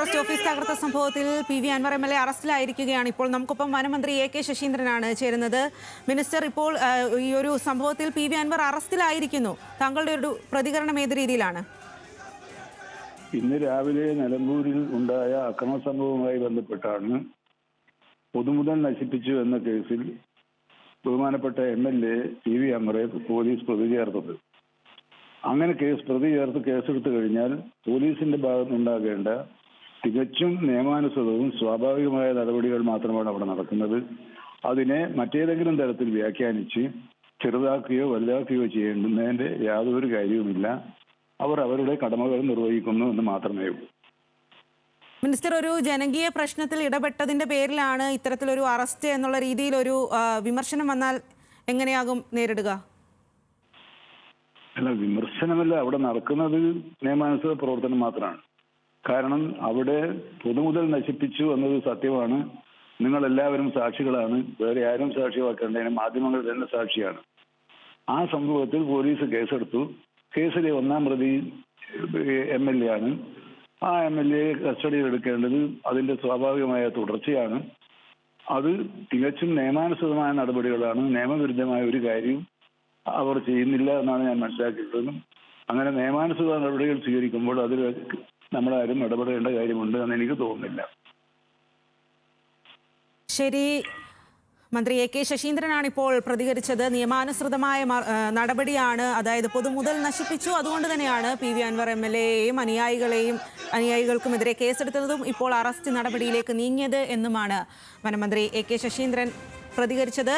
Forest office തകർത്ത സംഭവത്തിൽ PV Anwar MLA അറസ്റ്റിലായിരിക്കുകയാണ്. ഇപ്പോൾ നമുക്കൊപ്പം വനമന്ത്രി AK ശശീന്ദ്രനാണ് ചേരുന്നത്. മിനിസ്റ്റർ, ഇപ്പോൾ ഈ ഒരു സംഭവത്തിൽ PV അൻവർ അറസ്റ്റിലായിരിക്കുന്നു. താങ്കളുടെ ഒരു പ്രതികരണം ഏത് രീതിയിലാണ്? ഇന്ന് രാവിലെ നിലമ്പൂരിൽ ഉണ്ടായ അക്രമ സംഭവവുമായി ബന്ധപ്പെട്ടാണ് പൊതുമുതൽ നശിപ്പിച്ചു എന്ന കേസിൽ ബഹുമാനപ്പെട്ട MLA PV അൻവറെ പോലീസ് പ്രതി ചേർത്തത്. അങ്ങനെ പ്രതി ചേർത്ത് കേസെടുത്തു കഴിഞ്ഞാൽ പോലീസിന്റെ ഭാഗത്തുനിന്നുണ്ടാകേണ്ട തികച്ചും നിയമാനുസൃതവും സ്വാഭാവികമായ നടപടികൾ മാത്രമാണ് അവിടെ നടക്കുന്നത്. അതിനെ മറ്റേതെങ്കിലും തരത്തിൽ വ്യാഖ്യാനിച്ച് ചെറുതാക്കുകയോ വലുതാക്കുകയോ ചെയ്യേണ്ടുന്നതിന്റെ യാതൊരു കാര്യവുമില്ല. അവർ അവരുടെ കടമകൾ നിർവഹിക്കുന്നു എന്ന് മാത്രമേ ഉള്ളൂ. മിനിസ്റ്റർ, ഒരു ജനകീയ പ്രശ്നത്തിൽ ഇടപെട്ടതിന്റെ പേരിലാണ് ഇത്തരത്തിലൊരു അറസ്റ്റ് എന്നുള്ള രീതിയിൽ ഒരു വിമർശനം വന്നാൽ എങ്ങനെയാകും നേരിടുക? അല്ല, വിമർശനമല്ല, അവിടെ നടക്കുന്നത് നിയമാനുസൃത പ്രവർത്തനം മാത്രമാണ്. കാരണം അവിടെ പൊതുമുതൽ നശിപ്പിച്ചു എന്നത് സത്യമാണ്. നിങ്ങൾ എല്ലാവരും സാക്ഷികളാണ്. വേറെ ആരും സാക്ഷിയാക്കേണ്ടതിന് മാധ്യമങ്ങൾ തന്നെ സാക്ഷിയാണ്. ആ സംഭവത്തിൽ പോലീസ് കേസെടുത്തു. കേസിലെ ഒന്നാം പ്രതി MLA ആണ്. ആ MLA കസ്റ്റഡിയിൽ എടുക്കേണ്ടത് അതിന്റെ സ്വാഭാവികമായ തുടർച്ചയാണ്. അത് തികച്ചും നിയമാനുസൃതമായ നടപടികളാണ്. നിയമവിരുദ്ധമായ ഒരു കാര്യവും അവർ ചെയ്യുന്നില്ല എന്നാണ് ഞാൻ മനസ്സിലാക്കിയിട്ടുള്ളത്. അങ്ങനെ നിയമാനുസൃത നടപടികൾ സ്വീകരിക്കുമ്പോൾ അതിൽ നമ്മളാരും ഇടപെടേണ്ട കാര്യമുണ്ട് എന്ന് എനിക്ക് തോന്നുന്നില്ല. ശരി, മന്ത്രി AK ശശീന്ദ്രനാണ് ഇപ്പോൾ പ്രതികരിച്ചത്. നിയമാനുസൃതമായ നടപടിയാണ്, അതായത് പൊതുമുതൽ നശിപ്പിച്ചു, അതുകൊണ്ട് തന്നെയാണ് PV അൻവർ MLAയെയും അനുയായികൾക്കുമെതിരെ കേസെടുത്തതും ഇപ്പോൾ അറസ്റ്റ് നടപടിയിലേക്ക് നീങ്ങിയത് എന്നുമാണ് വനമന്ത്രി AK ശശീന്ദ്രൻ പ്രതികരിച്ചത്.